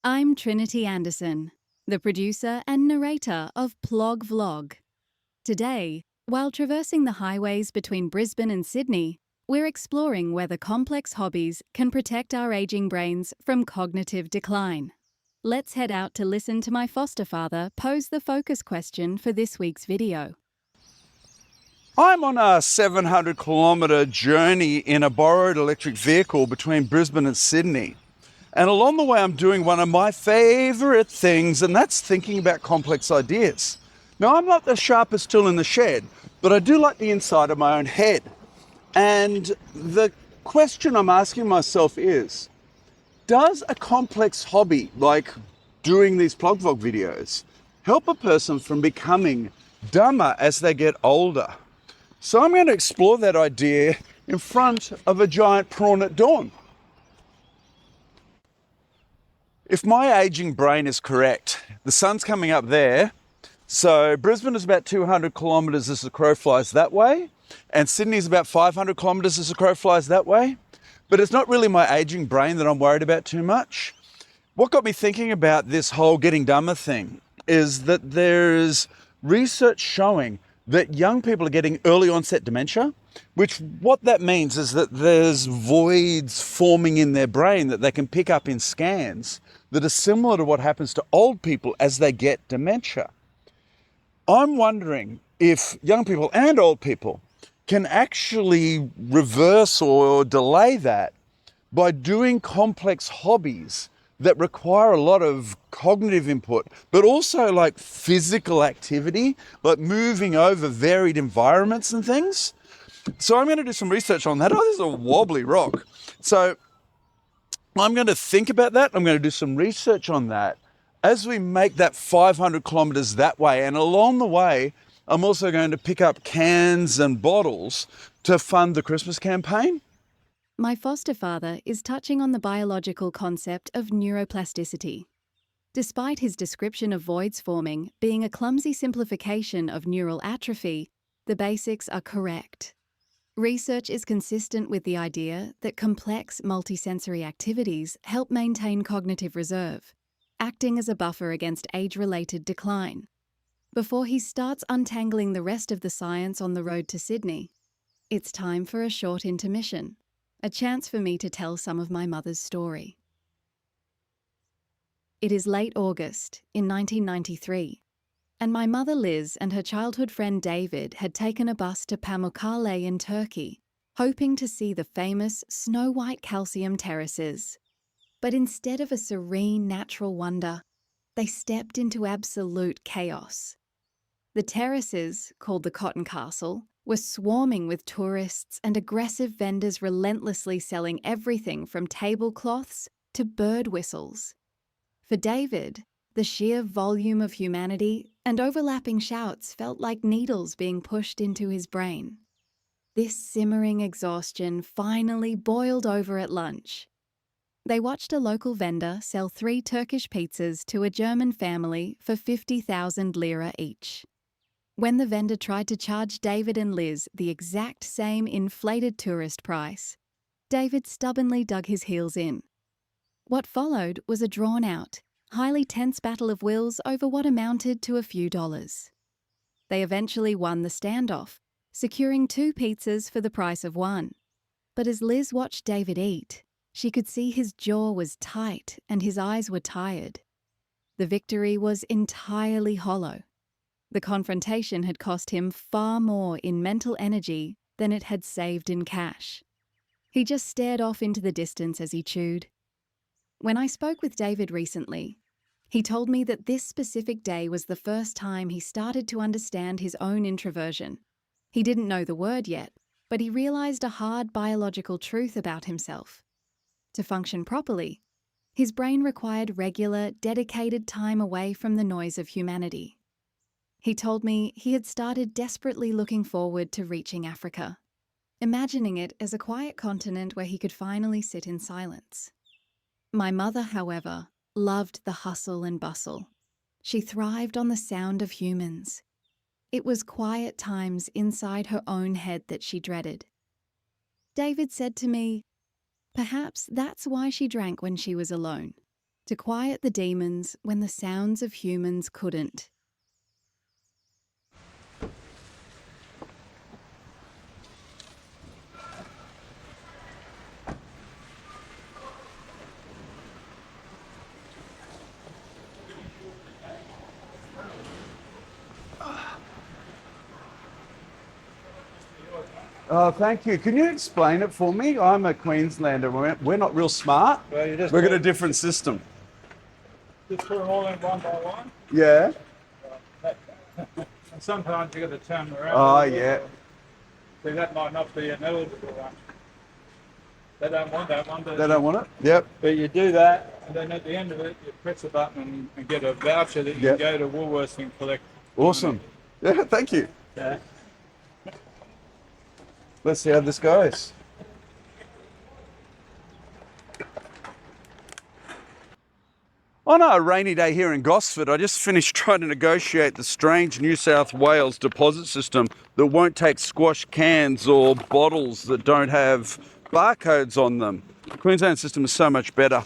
I'm Trinity Anderson, the producer and narrator of Plog Vlog. Today, while traversing the highways between Brisbane and Sydney, we're exploring whether complex hobbies can protect our aging brains from cognitive decline. Let's head out to listen to my foster father pose the focus question for this week's video. I'm on a 700-kilometre journey in a borrowed electric vehicle between Brisbane and Sydney. And along the way, I'm doing one of my favourite things, and that's thinking about complex ideas. Now, I'm not the sharpest tool in the shed, but I do like the inside of my own head. And the question I'm asking myself is, does a complex hobby like doing these Plog Vlog videos help a person from becoming dumber as they get older? So I'm going to explore that idea in front of a giant prawn at dawn. If my aging brain is correct, the sun's coming up there. So Brisbane is about 200 kilometres as the crow flies that way, and Sydney is about 500 kilometres as the crow flies that way. But it's not really my aging brain that I'm worried about too much. What got me thinking about this whole getting dumber thing is that there's research showing that young people are getting early onset dementia, which what that means is that there's voids forming in their brain that they can pick up in scans that are similar to what happens to old people as they get dementia. I'm wondering if young people and old people can actually reverse or delay that by doing complex hobbies that require a lot of cognitive input, but also like physical activity, like moving over varied environments and things. So I'm going to do some research on that. Oh, this is a wobbly rock. So I'm going to think about that. I'm going to do some research on that as we make that 500 kilometres that way. And along the way, I'm also going to pick up cans and bottles to fund the Christmas campaign. My foster father is touching on the biological concept of neuroplasticity. Despite his description of voids forming being a clumsy simplification of neural atrophy, the basics are correct. Research is consistent with the idea that complex multisensory activities help maintain cognitive reserve, acting as a buffer against age-related decline. Before he starts untangling the rest of the science on the road to Sydney, it's time for a short intermission. A chance for me to tell some of my mother's story. It is late August in 1993, and my mother Liz and her childhood friend David had taken a bus to Pamukkale in Turkey, hoping to see the famous snow-white calcium terraces. But instead of a serene natural wonder, they stepped into absolute chaos. The terraces, called the Cotton Castle, were swarming with tourists and aggressive vendors relentlessly selling everything from tablecloths to bird whistles. For David, the sheer volume of humanity and overlapping shouts felt like needles being pushed into his brain. This simmering exhaustion finally boiled over at lunch. They watched a local vendor sell 3 Turkish pizzas to a German family for 50,000 lira each. When the vendor tried to charge David and Liz the exact same inflated tourist price, David stubbornly dug his heels in. What followed was a drawn-out, highly tense battle of wills over what amounted to a few dollars. They eventually won the standoff, securing 2 pizzas for the price of 1. But as Liz watched David eat, she could see his jaw was tight and his eyes were tired. The victory was entirely hollow. The confrontation had cost him far more in mental energy than it had saved in cash. He just stared off into the distance as he chewed. When I spoke with David recently, he told me that this specific day was the first time he started to understand his own introversion. He didn't know the word yet, but he realized a hard biological truth about himself. To function properly, his brain required regular, dedicated time away from the noise of humanity. He told me he had started desperately looking forward to reaching Africa, imagining it as a quiet continent where he could finally sit in silence. My mother, however, loved the hustle and bustle. She thrived on the sound of humans. It was quiet times inside her own head that she dreaded. David said to me, perhaps that's why she drank when she was alone, to quiet the demons when the sounds of humans couldn't. Oh, thank you. Can you explain it for me? I'm a Queenslander. We're not real smart. Well, you just We've got a different system. just put them all in one by one. Yeah. And sometimes you got to turn them around. Oh, a little bit. yeah. See, that might not be an eligible one. They don't want that one. They don't want it? Yep. But you do that, and then at the end of it, you press a button and get a voucher that you Yep. can go to Woolworths and collect. Awesome. Yeah, thank you. Yeah. Let's see how this goes. On a rainy day here in Gosford, I just finished trying to negotiate the strange New South Wales deposit system that won't take squash cans or bottles that don't have barcodes on them. The Queensland system is so much better.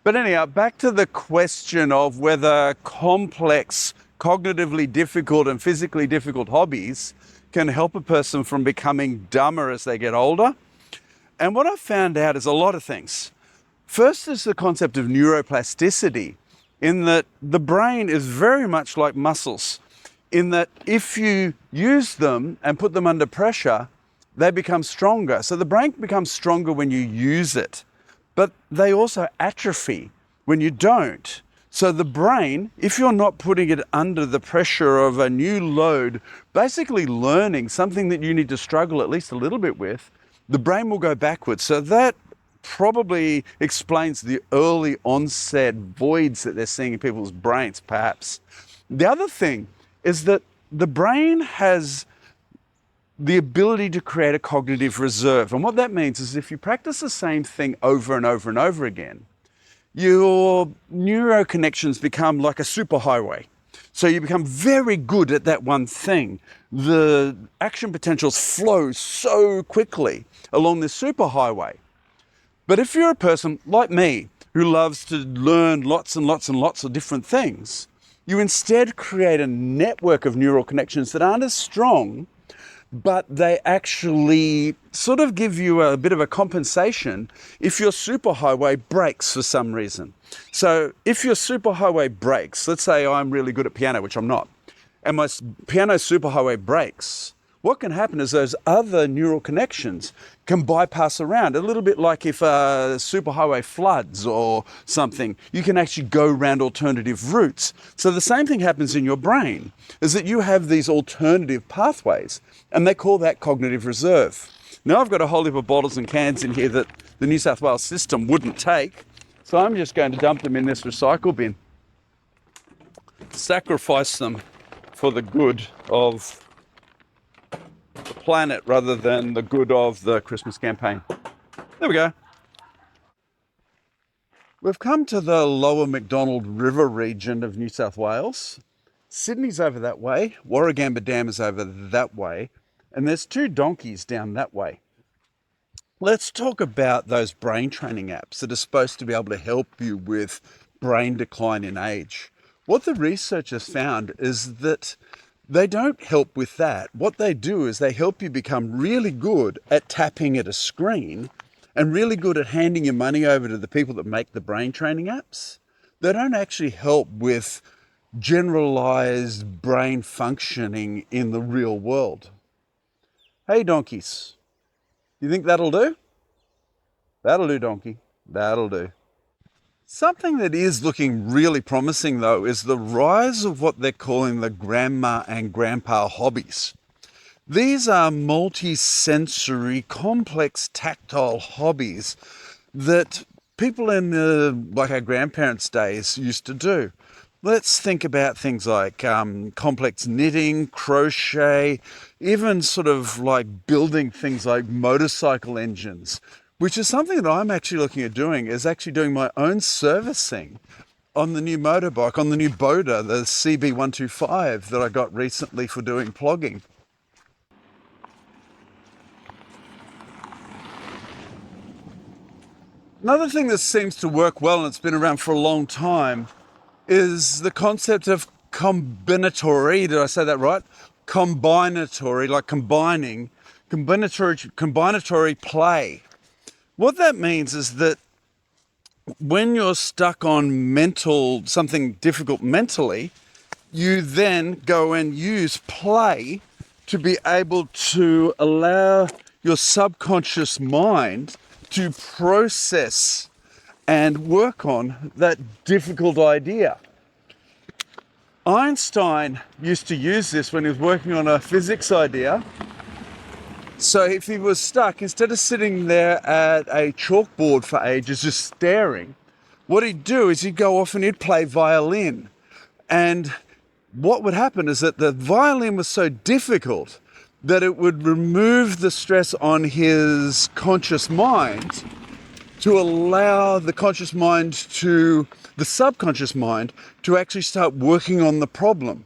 But anyhow, back to the question of whether complex, cognitively difficult and physically difficult hobbies can help a person from becoming dumber as they get older. And what I've found out is a lot of things. First is the concept of neuroplasticity, in that the brain is very much like muscles, in that if you use them and put them under pressure, they become stronger. So the brain becomes stronger when you use it, but they also atrophy when you don't. So the brain, if you're not putting it under the pressure of a new load, basically learning something that you need to struggle at least a little bit with, the brain will go backwards. So that probably explains the early onset voids that they're seeing in people's brains, perhaps. The other thing is that the brain has the ability to create a cognitive reserve. And what that means is if you practice the same thing over and over and over again, your neuroconnections become like a superhighway. So you become very good at that one thing. The action potentials flow so quickly along this superhighway. But if you're a person like me who loves to learn lots and lots and lots of different things, you instead create a network of neural connections that aren't as strong, but they actually sort of give you a bit of a compensation if your superhighway breaks for some reason. So if your superhighway breaks, let's say I'm really good at piano, which I'm not, and my piano superhighway breaks, what can happen is those other neural connections can bypass around. A little bit like if a superhighway floods or something, you can actually go around alternative routes. So the same thing happens in your brain, is that you have these alternative pathways, and they call that cognitive reserve. Now I've got a whole heap of bottles and cans in here that the New South Wales system wouldn't take, so I'm just going to dump them in this recycle bin. Sacrifice them for the good of the planet rather than the good of the Christmas campaign. There we go. We've come to the lower Macdonald River region of New South Wales. Sydney's over that way, Warragamba Dam is over that way, and there's 2 donkeys down that way. Let's talk about those brain training apps that are supposed to be able to help you with brain decline in age. What the research has found is that they don't help with that. What they do is they help you become really good at tapping at a screen and really good at handing your money over to the people that make the brain training apps. They don't actually help with generalized brain functioning in the real world. Hey, donkeys, you think that'll do? That'll do, donkey. That'll do. Something that is looking really promising, though, is the rise of what they're calling the grandma and grandpa hobbies. These are multi-sensory, complex, tactile hobbies that people in like our grandparents' days used to do. Let's think about things like complex knitting, crochet, even sort of like building things like motorcycle engines, which is something that I'm actually looking at doing, is actually doing my own servicing on the new motorbike, on the new Boda, the CB125 that I got recently for doing plogging. Another thing that seems to work well, and it's been around for a long time, is the concept of combinatory. Did I say that right? Combinatory, like combining, combinatory play. What that means is that when you're stuck on something difficult mentally, you then go and use play to be able to allow your subconscious mind to process and work on that difficult idea. Einstein used to use this when he was working on a physics idea. So if he was stuck, instead of sitting there at a chalkboard for ages just staring, what he'd do is he'd go off and he'd play violin. And what would happen is that the violin was so difficult that it would remove the stress on his conscious mind to allow the subconscious mind to actually start working on the problem.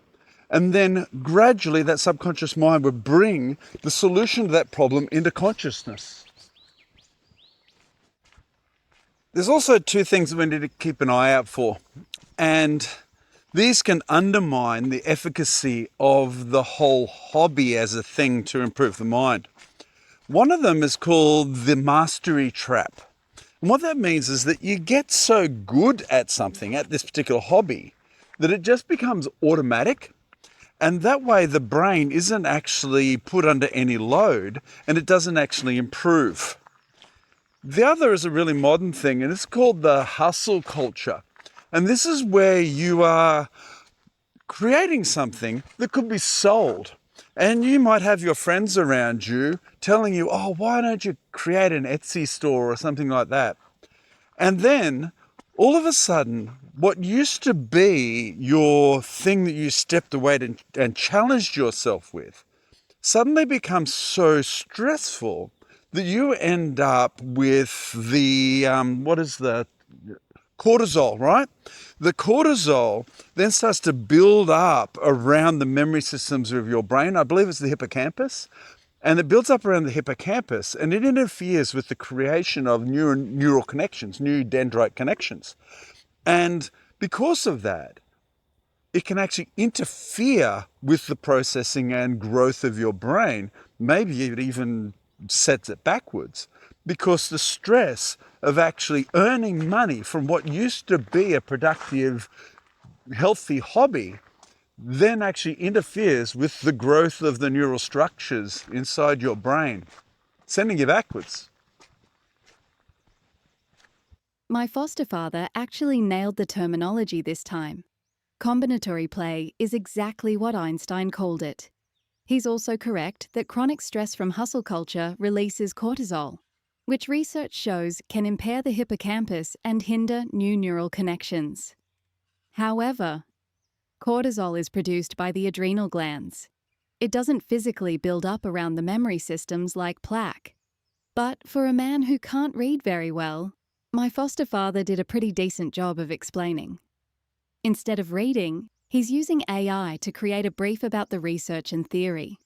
And then gradually that subconscious mind would bring the solution to that problem into consciousness. There's also two things that we need to keep an eye out for. And these can undermine the efficacy of the whole hobby as a thing to improve the mind. One of them is called the mastery trap. And what that means is that you get so good at something, at this particular hobby, that it just becomes automatic. And that way the brain isn't actually put under any load and it doesn't actually improve. The other is a really modern thing, and it's called the hustle culture. And this is where you are creating something that could be sold. And you might have your friends around you telling you, oh, why don't you create an Etsy store or something like that? And then all of a sudden, what used to be your thing that you stepped away and challenged yourself with suddenly becomes so stressful that you end up with the, cortisol, right? The cortisol then starts to build up around the memory systems of your brain. I believe it's the hippocampus. And it builds up around the hippocampus and it interferes with the creation of neural connections, new dendrite connections. And because of that, it can actually interfere with the processing and growth of your brain. Maybe it even sets it backwards, because the stress of actually earning money from what used to be a productive, healthy hobby then actually interferes with the growth of the neural structures inside your brain, sending you backwards. My foster father actually nailed the terminology this time. Combinatory play is exactly what Einstein called it. He's also correct that chronic stress from hustle culture releases cortisol, which research shows can impair the hippocampus and hinder new neural connections. However, cortisol is produced by the adrenal glands. It doesn't physically build up around the memory systems like plaque. But for a man who can't read very well, my foster father did a pretty decent job of explaining. Instead of reading, he's using AI to create a brief about the research and theory.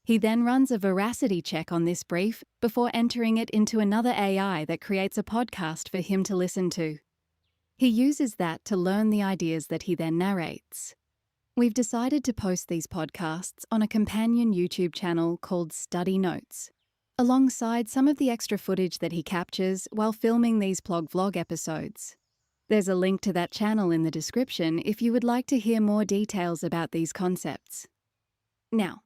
He then runs a veracity check on this brief before entering it into another AI that creates a podcast for him to listen to. He uses that to learn the ideas that he then narrates. We've decided to post these podcasts on a companion YouTube channel called Study Notes, alongside some of the extra footage that he captures while filming these Plog vlog episodes. There's a link to that channel in the description if you would like to hear more details about these concepts. Now,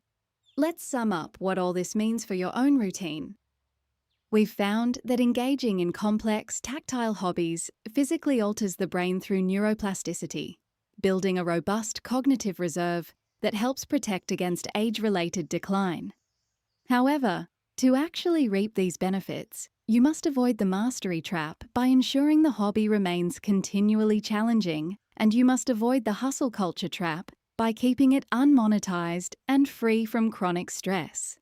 let's sum up what all this means for your own routine. We've found that engaging in complex, tactile hobbies physically alters the brain through neuroplasticity, building a robust cognitive reserve that helps protect against age-related decline. However, to actually reap these benefits, you must avoid the mastery trap by ensuring the hobby remains continually challenging, and you must avoid the hustle culture trap by keeping it unmonetized and free from chronic stress.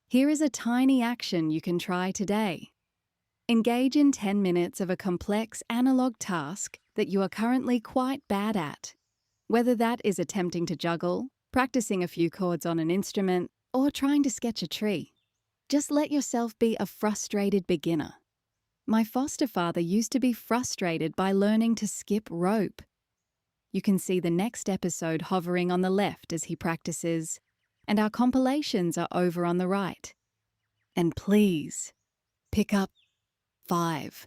Here is a tiny action you can try today. Engage in 10 minutes of a complex analog task that you are currently quite bad at. Whether that is attempting to juggle, practicing a few chords on an instrument, or trying to sketch a tree. Just let yourself be a frustrated beginner. My foster father used to be frustrated by learning to skip rope. You can see the next episode hovering on the left as he practices, and our compilations are over on the right. And please, pick up 5.